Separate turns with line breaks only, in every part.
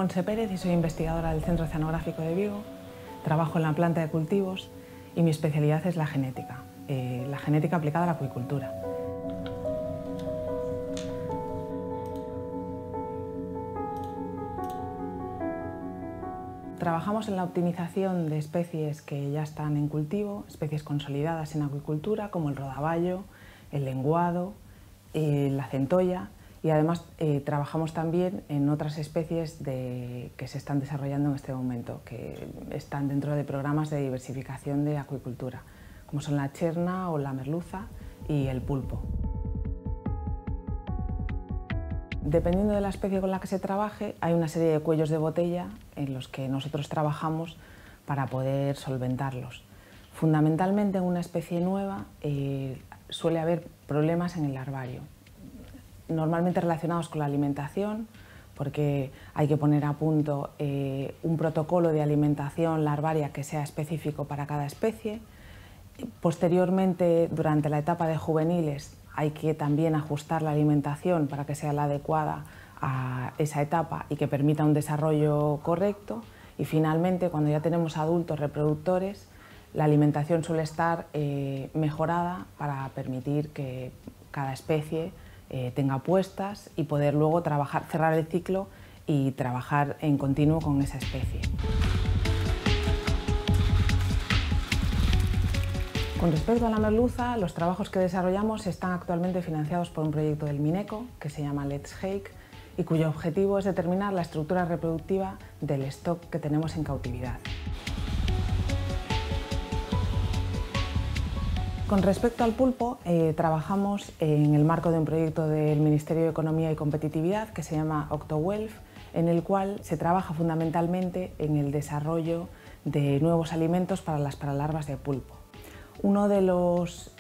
Montse Pérez y soy investigadora del Centro Oceanográfico de Vigo. Trabajo en la planta de cultivos y mi especialidad es la genética aplicada a la acuicultura. Trabajamos en la optimización de especies que ya están en cultivo, especies consolidadas en acuicultura como el rodaballo, el lenguado, la centolla, y además trabajamos también en otras especies que se están desarrollando en este momento, que están dentro de programas de diversificación de acuicultura, como son la cherna o la merluza y el pulpo. Dependiendo de la especie con la que se trabaje, hay una serie de cuellos de botella en los que nosotros trabajamos para poder solventarlos. Fundamentalmente en una especie nueva suele haber problemas en el larvario, normalmente relacionados con la alimentación, porque hay que poner a punto un protocolo de alimentación larvaria que sea específico para cada especie. Posteriormente, durante la etapa de juveniles, hay que también ajustar la alimentación para que sea la adecuada a esa etapa y que permita un desarrollo correcto. Y finalmente, cuando ya tenemos adultos reproductores, la alimentación suele estar mejorada para permitir que cada especie tenga puestas y poder luego cerrar el ciclo y trabajar en continuo con esa especie. Con respecto a la merluza, los trabajos que desarrollamos están actualmente financiados por un proyecto del Mineco que se llama Let's Hake y cuyo objetivo es determinar la estructura reproductiva del stock que tenemos en cautividad. Con respecto al pulpo, trabajamos en el marco de un proyecto del Ministerio de Economía y Competitividad que se llama OctoWelf, en el cual se trabaja fundamentalmente en el desarrollo de nuevos alimentos para las paralarvas de pulpo. Uno de los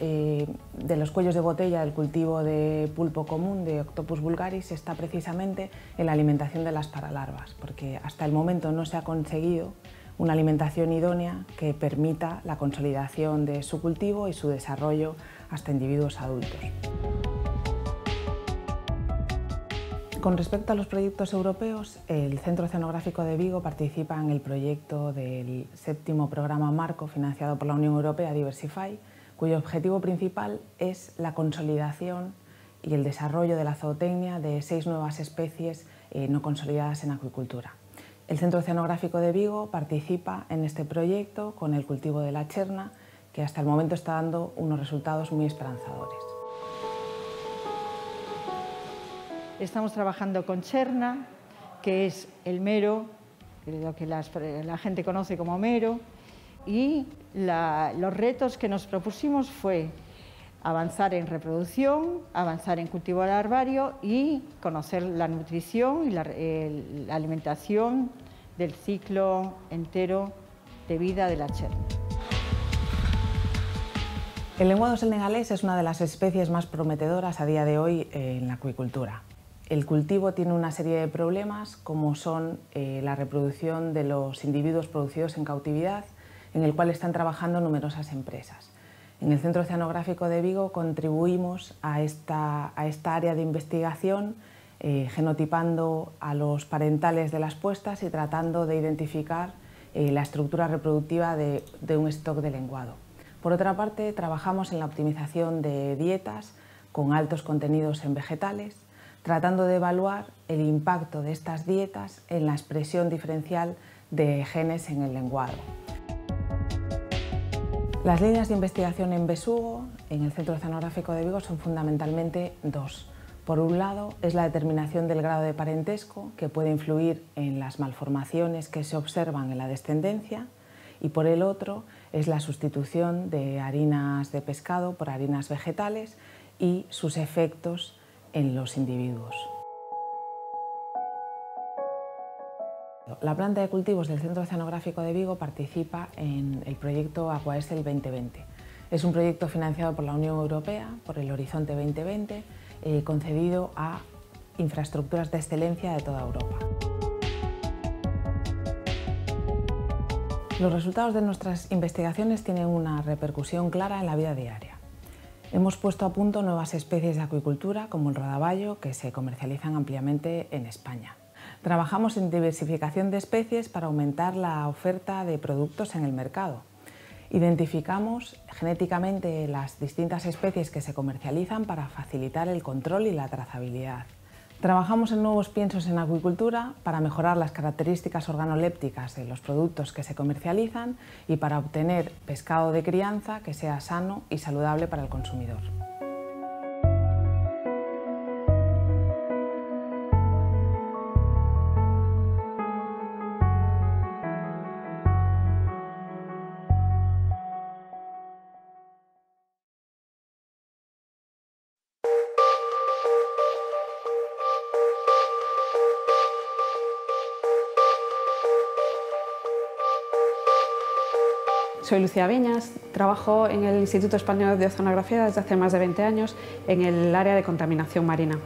cuellos de botella del cultivo de pulpo común, de Octopus vulgaris, está precisamente en la alimentación de las paralarvas, porque hasta el momento no se ha conseguido una alimentación idónea que permita la consolidación de su cultivo y su desarrollo hasta individuos adultos. Con respecto a los proyectos europeos, el Centro Oceanográfico de Vigo participa en el proyecto del 7º programa marco financiado por la Unión Europea, Diversify, cuyo objetivo principal es la consolidación y el desarrollo de la zootecnia de 6 nuevas especies no consolidadas en acuicultura. El Centro Oceanográfico de Vigo participa en este proyecto con el cultivo de la cherna, que hasta el momento está dando unos resultados muy esperanzadores.
Estamos trabajando con cherna, que es el mero, lo que la gente conoce como mero, y los retos que nos propusimos fue avanzar en reproducción, avanzar en cultivo larvario y conocer la nutrición y la alimentación del ciclo entero de vida de la cherna.
El lenguado senegalés es una de las especies más prometedoras a día de hoy en la acuicultura. El cultivo tiene una serie de problemas, como son la reproducción de los individuos producidos en cautividad, en el cual están trabajando numerosas empresas. En el Centro Oceanográfico de Vigo contribuimos a esta área de investigación genotipando a los parentales de las puestas y tratando de identificar la estructura reproductiva de un stock de lenguado. Por otra parte, trabajamos en la optimización de dietas con altos contenidos en vegetales, tratando de evaluar el impacto de estas dietas en la expresión diferencial de genes en el lenguado. Las líneas de investigación en besugo, en el Centro Oceanográfico de Vigo, son fundamentalmente dos. Por un lado, es la determinación del grado de parentesco, que puede influir en las malformaciones que se observan en la descendencia, y por el otro, es la sustitución de harinas de pescado por harinas vegetales y sus efectos en los individuos. La planta de cultivos del Centro Oceanográfico de Vigo participa en el proyecto Aquaexcel 2020. Es un proyecto financiado por la Unión Europea, por el Horizonte 2020, concedido a infraestructuras de excelencia de toda Europa. Los resultados de nuestras investigaciones tienen una repercusión clara en la vida diaria. Hemos puesto a punto nuevas especies de acuicultura, como el rodaballo, que se comercializan ampliamente en España. Trabajamos en diversificación de especies para aumentar la oferta de productos en el mercado. Identificamos genéticamente las distintas especies que se comercializan para facilitar el control y la trazabilidad. Trabajamos en nuevos piensos en acuicultura para mejorar las características organolépticas de los productos que se comercializan y para obtener pescado de crianza que sea sano y saludable para el consumidor.
Soy Lucía Viñas, trabajo en el Instituto Español de Oceanografía desde hace más de 20 años en el área de contaminación marina.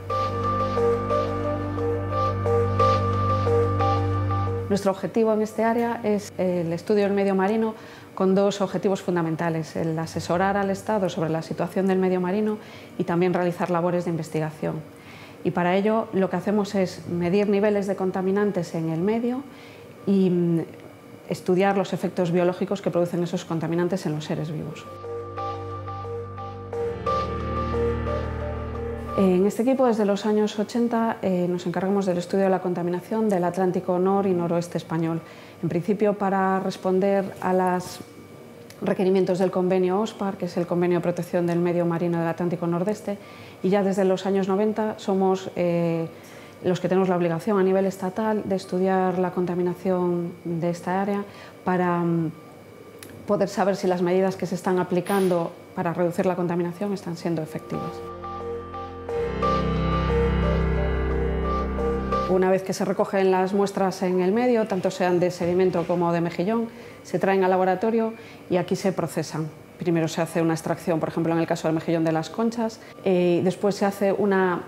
Nuestro objetivo en este área es el estudio del medio marino con dos objetivos fundamentales: el asesorar al Estado sobre la situación del medio marino y también realizar labores de investigación. Y para ello lo que hacemos es medir niveles de contaminantes en el medio y estudiar los efectos biológicos que producen esos contaminantes en los seres vivos. En este equipo, desde los años 80, nos encargamos del estudio de la contaminación del Atlántico Nor y Noroeste español. En principio, para responder a los requerimientos del convenio OSPAR, que es el Convenio de Protección del Medio Marino del Atlántico Nordeste, y ya desde los años 90 somos los que tenemos la obligación a nivel estatal de estudiar la contaminación de esta área para poder saber si las medidas que se están aplicando para reducir la contaminación están siendo efectivas. Una vez que se recogen las muestras en el medio, tanto sean de sedimento como de mejillón, se traen al laboratorio y aquí se procesan. Primero se hace una extracción, por ejemplo, en el caso del mejillón, de las conchas, y después se hace una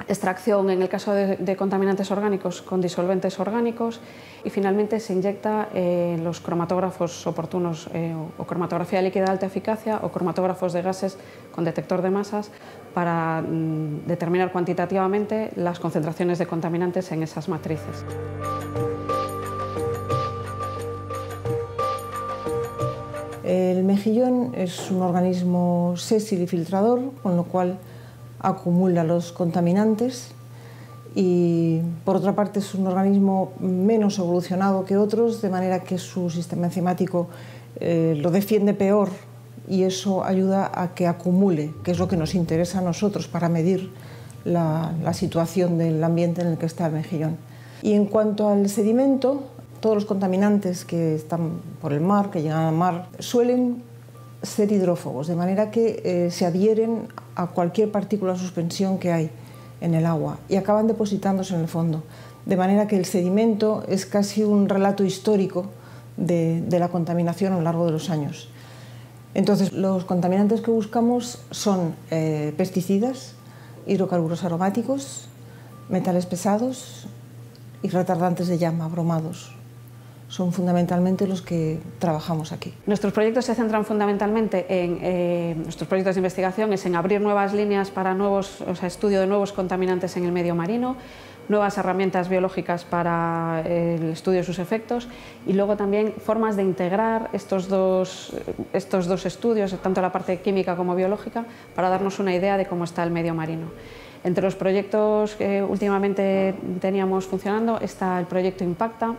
extracción en el caso de contaminantes orgánicos con disolventes orgánicos y finalmente se inyecta los cromatógrafos oportunos o cromatografía líquida de alta eficacia o cromatógrafos de gases con detector de masas para determinar cuantitativamente las concentraciones de contaminantes en esas matrices.
El mejillón es un organismo sésil y filtrador, con lo cual acumula los contaminantes, y por otra parte es un organismo menos evolucionado que otros, de manera que su sistema enzimático lo defiende peor y eso ayuda a que acumule, que es lo que nos interesa a nosotros para medir la situación del ambiente en el que está el mejillón. Y en cuanto al sedimento, todos los contaminantes que están por el mar, que llegan al mar, suelen ser hidrófobos, de manera que se adhieren a cualquier partícula de suspensión que hay en el agua y acaban depositándose en el fondo. De manera que el sedimento es casi un relato histórico de la contaminación a lo largo de los años. Entonces, los contaminantes que buscamos son pesticidas, hidrocarburos aromáticos, metales pesados y retardantes de llama, bromados. Son fundamentalmente los que trabajamos aquí.
Nuestros proyectos se centran fundamentalmente en nuestros proyectos de investigación es en abrir nuevas líneas para estudio de nuevos contaminantes en el medio marino, nuevas herramientas biológicas para el estudio de sus efectos y luego también formas de integrar estos dos estudios, tanto la parte química como biológica, para darnos una idea de cómo está el medio marino. Entre los proyectos que últimamente teníamos funcionando está el proyecto Impacta,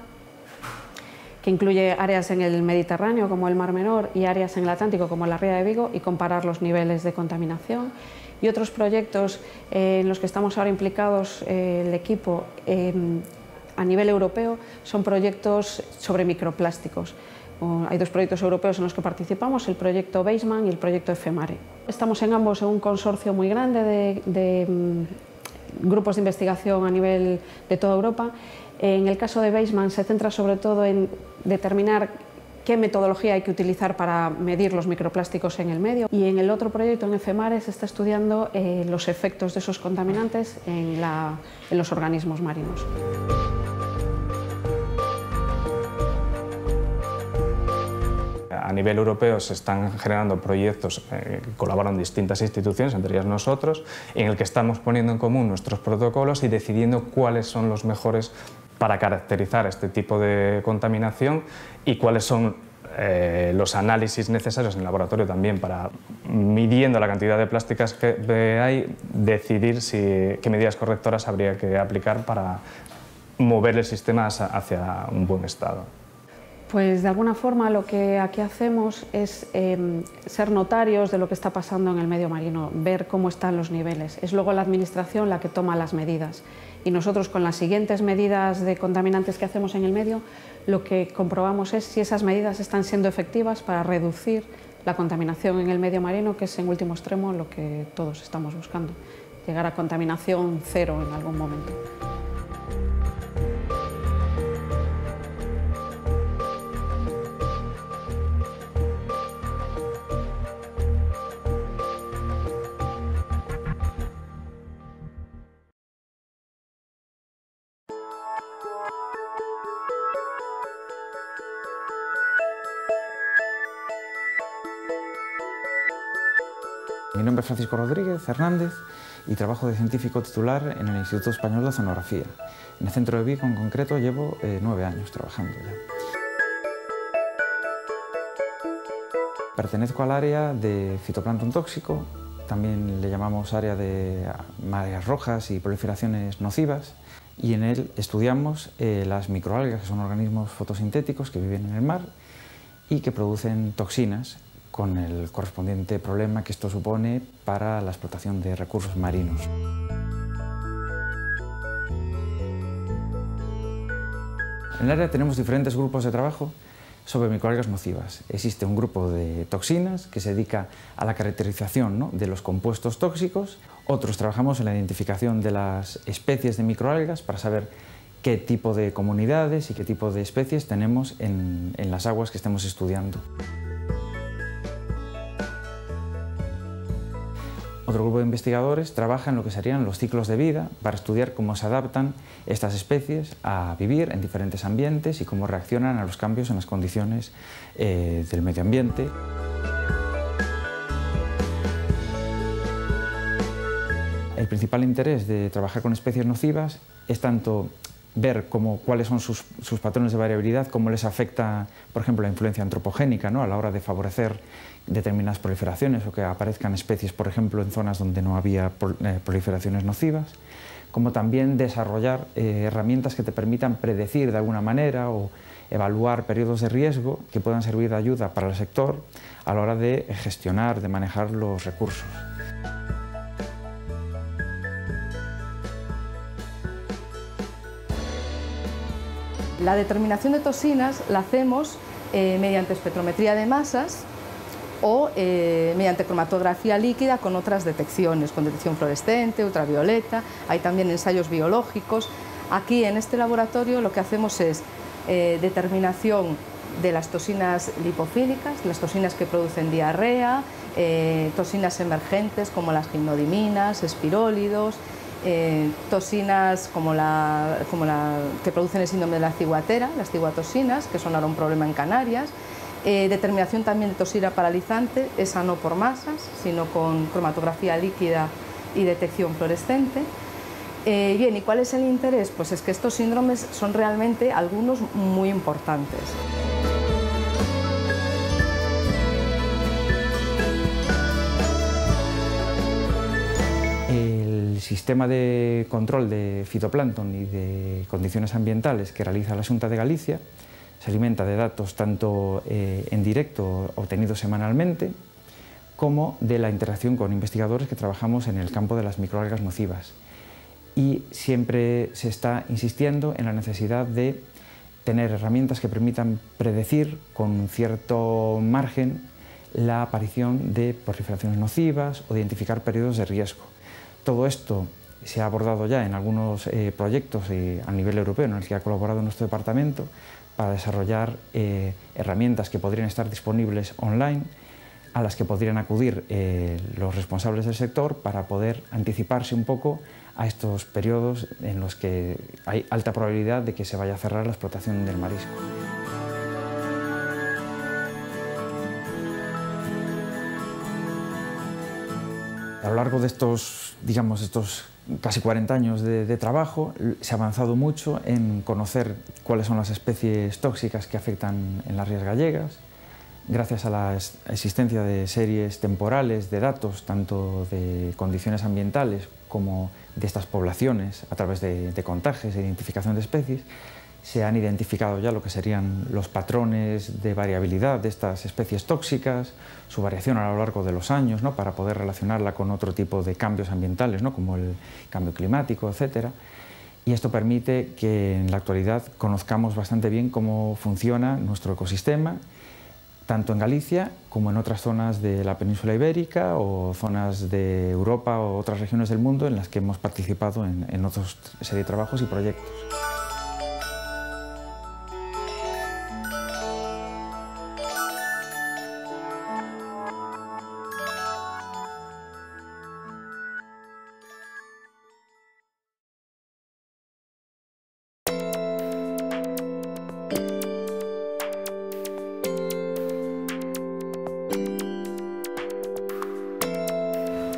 que incluye áreas en el Mediterráneo como el Mar Menor y áreas en el Atlántico como la Ría de Vigo y comparar los niveles de contaminación. Y otros proyectos en los que estamos ahora implicados el equipo a nivel europeo son proyectos sobre microplásticos. Hay dos proyectos europeos en los que participamos, el proyecto Baseman y el proyecto FEMARE. Estamos en ambos en un consorcio muy grande de grupos de investigación a nivel de toda Europa. En el caso de Baseman se centra sobre todo en determinar qué metodología hay que utilizar para medir los microplásticos en el medio, y en el otro proyecto, en FEMARE, se está estudiando los efectos de esos contaminantes en los organismos marinos.
a nivel europeo se están generando proyectos que colaboran distintas instituciones, entre ellas nosotros, en el que estamos poniendo en común nuestros protocolos y decidiendo cuáles son los mejores para caracterizar este tipo de contaminación y cuáles son los análisis necesarios en el laboratorio también para, midiendo la cantidad de plásticas que hay, decidir qué medidas correctoras habría que aplicar para mover el sistema hacia un buen estado.
Pues de alguna forma lo que aquí hacemos es ser notarios de lo que está pasando en el medio marino, ver cómo están los niveles. Es luego la administración la que toma las medidas y nosotros con las siguientes medidas de contaminantes que hacemos en el medio lo que comprobamos es si esas medidas están siendo efectivas para reducir la contaminación en el medio marino, que es en último extremo lo que todos estamos buscando, llegar a contaminación cero en algún momento.
Mi nombre es Francisco Rodríguez Hernández y trabajo de científico titular en el Instituto Español de Oceanografía. En el centro de Vigo en concreto llevo 9 años trabajando ya. Pertenezco al área de fitoplancton tóxico, también le llamamos área de mareas rojas y proliferaciones nocivas, y en él estudiamos las microalgas, que son organismos fotosintéticos que viven en el mar y que producen toxinas, con el correspondiente problema que esto supone para la explotación de recursos marinos. En el área tenemos diferentes grupos de trabajo sobre microalgas nocivas. Existe un grupo de toxinas que se dedica a la caracterización, ¿no?, de los compuestos tóxicos. Otros trabajamos en la identificación de las especies de microalgas para saber qué tipo de comunidades y qué tipo de especies tenemos en las aguas que estemos estudiando. Otro grupo de investigadores trabaja en lo que serían los ciclos de vida para estudiar cómo se adaptan estas especies a vivir en diferentes ambientes y cómo reaccionan a los cambios en las condiciones del medio ambiente. El principal interés de trabajar con especies nocivas es tanto ver cuáles son sus patrones de variabilidad, cómo les afecta, por ejemplo, la influencia antropogénica, ¿no?, a la hora de favorecer determinadas proliferaciones o que aparezcan especies, por ejemplo, en zonas donde no había proliferaciones nocivas, como también desarrollar herramientas que te permitan predecir de alguna manera o evaluar periodos de riesgo que puedan servir de ayuda para el sector a la hora de gestionar, de manejar los recursos.
La determinación de toxinas la hacemos mediante espectrometría de masas o mediante cromatografía líquida con otras detecciones, con detección fluorescente, ultravioleta, hay también ensayos biológicos. Aquí en este laboratorio lo que hacemos es determinación de las toxinas lipofílicas, las toxinas que producen diarrea, toxinas emergentes como las gimnodiminas, espirólidos, toxinas como la que producen el síndrome de la ciguatera, las ciguatoxinas, que son ahora un problema en Canarias. Determinación también de toxina paralizante, esa no por masas, sino con cromatografía líquida y detección fluorescente. Bien, ¿y cuál es el interés? Pues es que estos síndromes son realmente algunos muy importantes.
El sistema de control de fitoplancton y de condiciones ambientales que realiza la Xunta de Galicia se alimenta de datos tanto en directo obtenidos semanalmente como de la interacción con investigadores que trabajamos en el campo de las microalgas nocivas. Y siempre se está insistiendo en la necesidad de tener herramientas que permitan predecir con cierto margen la aparición de proliferaciones nocivas o de identificar periodos de riesgo. Todo esto se ha abordado ya en algunos proyectos a nivel europeo en el que ha colaborado nuestro departamento para desarrollar herramientas que podrían estar disponibles online, a las que podrían acudir los responsables del sector para poder anticiparse un poco a estos periodos en los que hay alta probabilidad de que se vaya a cerrar la explotación del marisco. A lo largo de estos casi 40 años de trabajo se ha avanzado mucho en conocer cuáles son las especies tóxicas que afectan en las rías gallegas, gracias a la existencia de series temporales de datos, tanto de condiciones ambientales como de estas poblaciones, a través de contajes e identificación de especies. Se han identificado ya lo que serían los patrones de variabilidad de estas especies tóxicas, su variación a lo largo de los años, ¿no?, para poder relacionarla con otro tipo de cambios ambientales, ¿no?, como el cambio climático, etc. Y esto permite que en la actualidad conozcamos bastante bien cómo funciona nuestro ecosistema, tanto en Galicia como en otras zonas de la península ibérica o zonas de Europa o otras regiones del mundo en las que hemos participado en otra serie de trabajos y proyectos.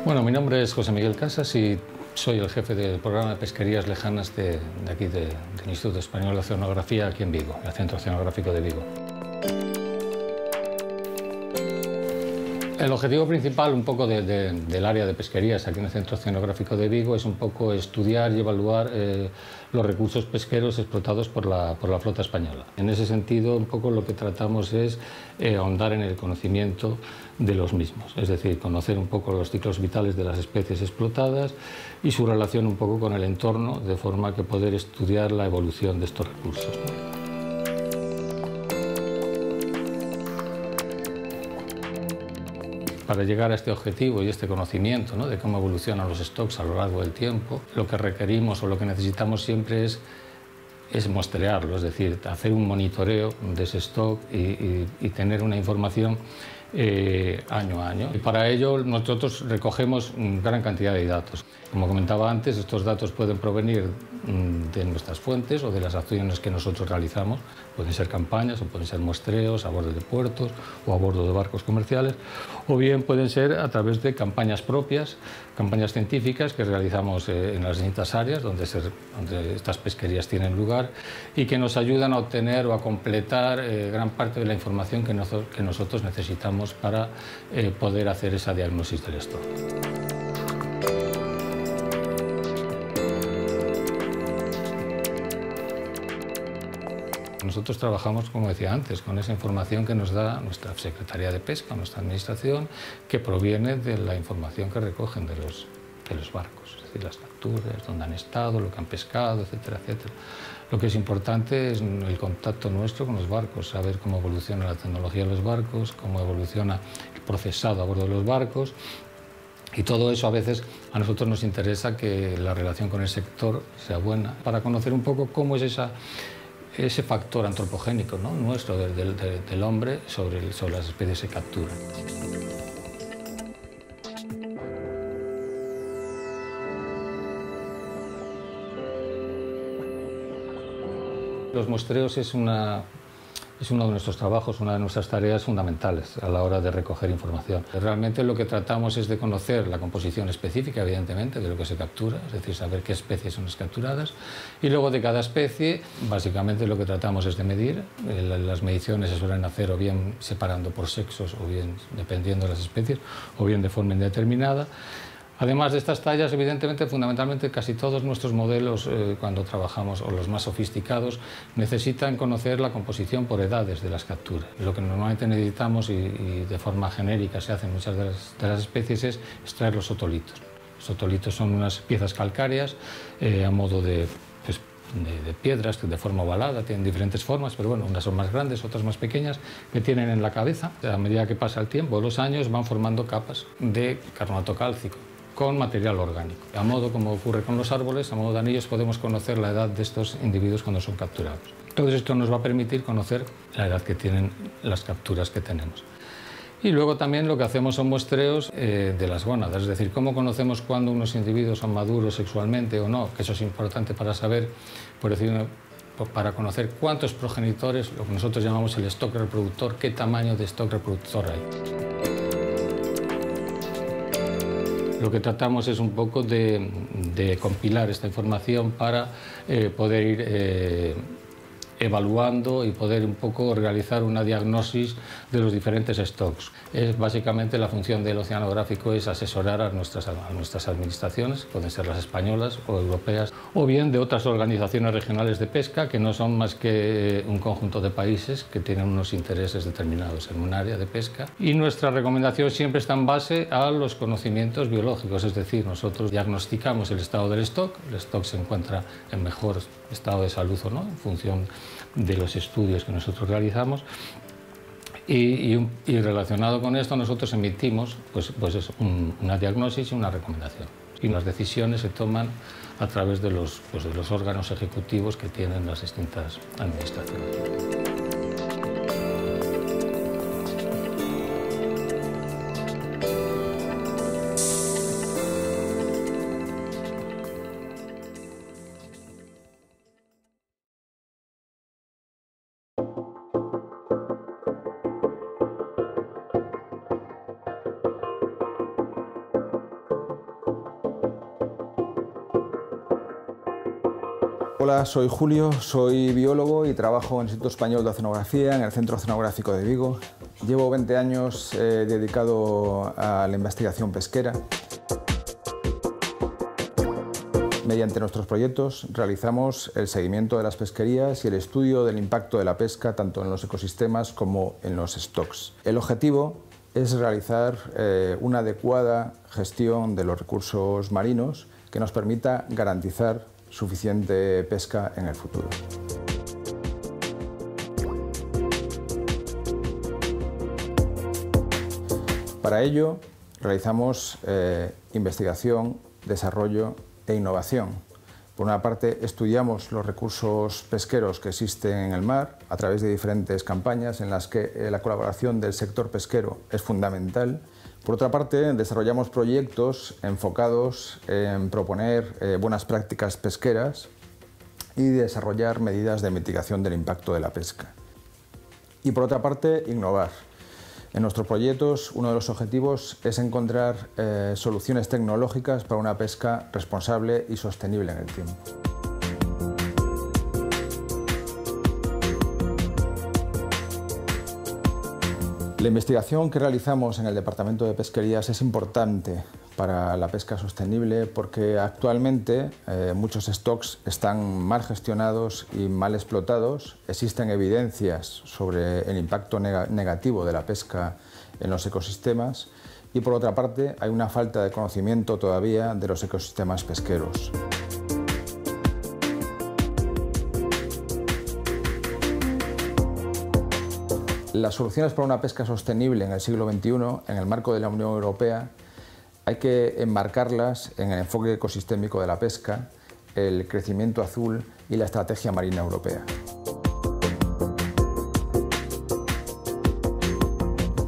Bueno, mi nombre es José Miguel Casas y soy el jefe del programa de pesquerías lejanas de aquí del Instituto Español de Oceanografía aquí en Vigo, el Centro Oceanográfico de Vigo. El objetivo principal un poco del área de pesquerías aquí en el Centro Oceanográfico de Vigo es un poco estudiar y evaluar los recursos pesqueros explotados por la flota española. En ese sentido, un poco lo que tratamos es ahondar en el conocimiento de los mismos, es decir, conocer un poco los ciclos vitales de las especies explotadas y su relación un poco con el entorno, de forma que poder estudiar la evolución de estos recursos, ¿no? Para llegar a este objetivo y este conocimiento, ¿no?, de cómo evolucionan los stocks a lo largo del tiempo, lo que requerimos o lo que necesitamos siempre es muestrearlo, es decir, hacer un monitoreo de ese stock y tener una información año a año. Y para ello nosotros recogemos gran cantidad de datos. Como comentaba antes, estos datos pueden provenir de nuestras fuentes o de las acciones que nosotros realizamos. Pueden ser campañas o pueden ser muestreos a bordo de puertos o a bordo de barcos comerciales, o bien pueden ser a través de campañas propias, campañas científicas que realizamos en las distintas áreas donde estas pesquerías tienen lugar y que nos ayudan a obtener o a completar gran parte de la información que nosotros necesitamos para poder hacer esa diagnosis del stock. Nosotros trabajamos, como decía antes, con esa información que nos da nuestra Secretaría de Pesca, nuestra Administración, que proviene de la información que recogen de los barcos, es decir, las capturas, dónde han estado, lo que han pescado, etcétera, etcétera. Lo que es importante es el contacto nuestro con los barcos, saber cómo evoluciona la tecnología de los barcos, cómo evoluciona el procesado a bordo de los barcos. Y todo eso a veces a nosotros nos interesa que la relación con el sector sea buena, para conocer un poco cómo es ese factor antropogénico, ¿no?, nuestro del hombre sobre las especies que capturan. Los muestreos es uno de nuestros trabajos, una de nuestras tareas fundamentales a la hora de recoger información. Realmente lo que tratamos es de conocer la composición específica, evidentemente, de lo que se captura, es decir, saber qué especies son las capturadas, y luego de cada especie, básicamente lo que tratamos es de medir. Las mediciones se suelen hacer o bien separando por sexos, o bien dependiendo de las especies, o bien de forma indeterminada. Además de estas tallas, evidentemente, fundamentalmente casi todos nuestros modelos, cuando trabajamos, o los más sofisticados, necesitan conocer la composición por edades de las capturas. Lo que normalmente necesitamos, y de forma genérica se hace en muchas de las especies, es extraer los otolitos. Los otolitos son unas piezas calcáreas a modo de piedras de forma ovalada, tienen diferentes formas, pero bueno, unas son más grandes, otras más pequeñas, que tienen en la cabeza. A medida que pasa el tiempo, los años, van formando capas de carbonato cálcico con material orgánico. A modo, como ocurre con los árboles, a modo de anillos, podemos conocer la edad de estos individuos cuando son capturados. Todo esto nos va a permitir conocer la edad que tienen las capturas que tenemos. Y luego también lo que hacemos son muestreos de las gónadas, es decir, cómo conocemos cuándo unos individuos son maduros sexualmente o no, que eso es importante para saber, por decir, para conocer cuántos progenitores, lo que nosotros llamamos el stock reproductor, qué tamaño de stock reproductor hay. Lo que tratamos es un poco de compilar esta información para poder ir evaluando y poder un poco realizar una diagnosis de los diferentes stocks. Básicamente la función del oceanográfico es asesorar a nuestras administraciones, pueden ser las españolas o europeas, o bien de otras organizaciones regionales de pesca que no son más que un conjunto de países que tienen unos intereses determinados en un área de pesca. Y nuestra recomendación siempre está en base a los conocimientos biológicos, es decir, nosotros diagnosticamos el estado del stock, el stock se encuentra en mejor estado de salud o no, en función de los estudios que nosotros realizamos, y relacionado con esto nosotros emitimos una diagnosis y una recomendación, y las decisiones se toman a través de los órganos ejecutivos que tienen las distintas administraciones.
Hola, soy Julio, soy biólogo y trabajo en el Instituto Español de Oceanografía, en el Centro Oceanográfico de Vigo. Llevo 20 años dedicado a la investigación pesquera. Mediante nuestros proyectos realizamos el seguimiento de las pesquerías y el estudio del impacto de la pesca tanto en los ecosistemas como en los stocks. El objetivo es realizar una adecuada gestión de los recursos marinos que nos permita garantizar suficiente pesca en el futuro. Para ello realizamos investigación, desarrollo e innovación. Por una parte, estudiamos los recursos pesqueros que existen en el mar a través de diferentes campañas en las que la colaboración del sector pesquero es fundamental. Por otra parte, desarrollamos proyectos enfocados en proponer buenas prácticas pesqueras y desarrollar medidas de mitigación del impacto de la pesca. Y por otra parte, innovar. En nuestros proyectos, uno de los objetivos es encontrar soluciones tecnológicas para una pesca responsable y sostenible en el tiempo. La investigación que realizamos en el Departamento de Pesquerías es importante para la pesca sostenible porque actualmente muchos stocks están mal gestionados y mal explotados. Existen evidencias sobre el impacto negativo de la pesca en los ecosistemas y por otra parte hay una falta de conocimiento todavía de los ecosistemas pesqueros. Las soluciones para una pesca sostenible en el siglo XXI, en el marco de la Unión Europea, hay que enmarcarlas en el enfoque ecosistémico de la pesca, el crecimiento azul y la estrategia marina europea.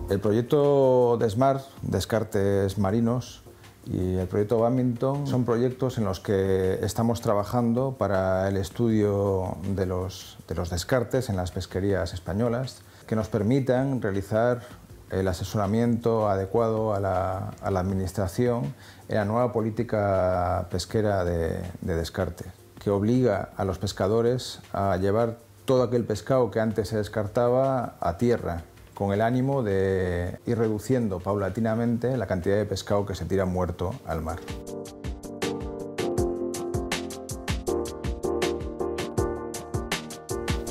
El proyecto DESMAR, Descartes Marinos, y el proyecto Badminton son proyectos en los que estamos trabajando para el estudio de los descartes en las pesquerías españolas, que nos permitan realizar el asesoramiento adecuado a la administración en la nueva política pesquera de descarte, que obliga a los pescadores a llevar todo aquel pescado que antes se descartaba a tierra, con el ánimo de ir reduciendo paulatinamente la cantidad de pescado que se tira muerto al mar.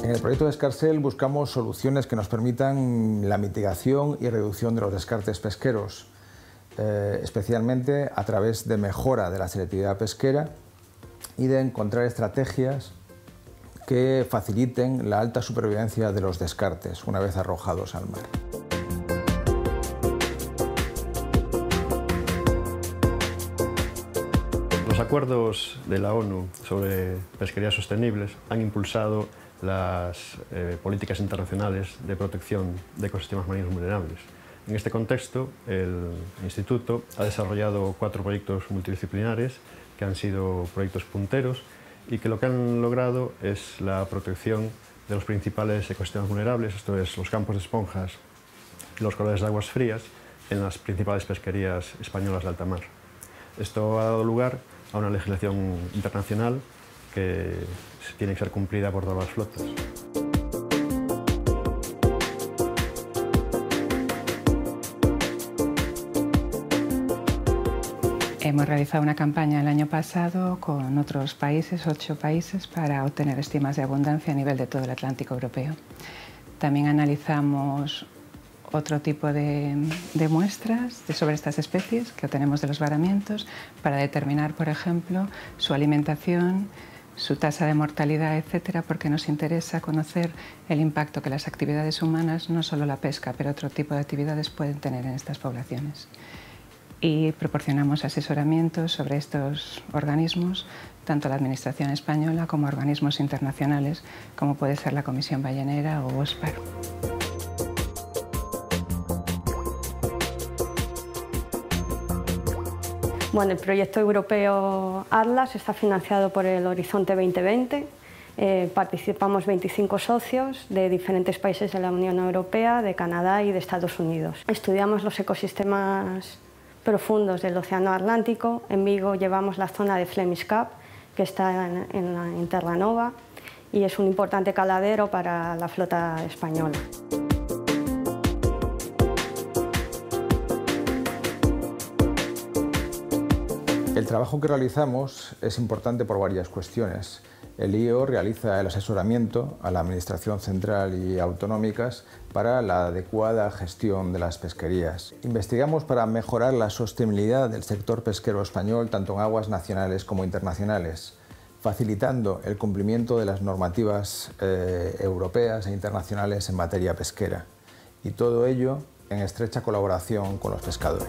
En el proyecto Descarcel buscamos soluciones que nos permitan la mitigación y reducción de los descartes pesqueros, especialmente a través de mejora de la selectividad pesquera y de encontrar estrategias que faciliten la alta supervivencia de los descartes una vez arrojados al mar.
Los acuerdos de la ONU sobre pesquerías sostenibles han impulsado las políticas internacionales de protección de ecosistemas marinos vulnerables. En este contexto, el Instituto ha desarrollado 4 proyectos multidisciplinares que han sido proyectos punteros y que lo que han logrado es la protección de los principales ecosistemas vulnerables, esto es, los campos de esponjas y los corredores de aguas frías en las principales pesquerías españolas de alta mar. Esto ha dado lugar a una legislación internacional que tiene que ser cumplida por todas las flotas.
Hemos realizado una campaña el año pasado con otros países, 8 países, para obtener estimas de abundancia a nivel de todo el Atlántico europeo. También analizamos otro tipo de muestras sobre estas especies que obtenemos de los varamientos para determinar, por ejemplo, su alimentación, su tasa de mortalidad, etcétera, porque nos interesa conocer el impacto que las actividades humanas, no solo la pesca, pero otro tipo de actividades pueden tener en estas poblaciones. Y proporcionamos asesoramientos sobre estos organismos, tanto a la Administración española como a organismos internacionales, como puede ser la Comisión Ballenera o OSPAR.
Bueno, el proyecto europeo Atlas está financiado por el Horizonte 2020. Participamos 25 socios de diferentes países de la Unión Europea, de Canadá y de Estados Unidos. Estudiamos los ecosistemas profundos del Océano Atlántico. En Vigo llevamos la zona de Flemish Cap, que está en Terranova, y es un importante caladero para la flota española.
El trabajo que realizamos es importante por varias cuestiones. El IO realiza el asesoramiento a la Administración Central y autonómicas para la adecuada gestión de las pesquerías. Investigamos para mejorar la sostenibilidad del sector pesquero español tanto en aguas nacionales como internacionales, facilitando el cumplimiento de las normativas europeas e internacionales en materia pesquera. Y todo ello en estrecha colaboración con los pescadores.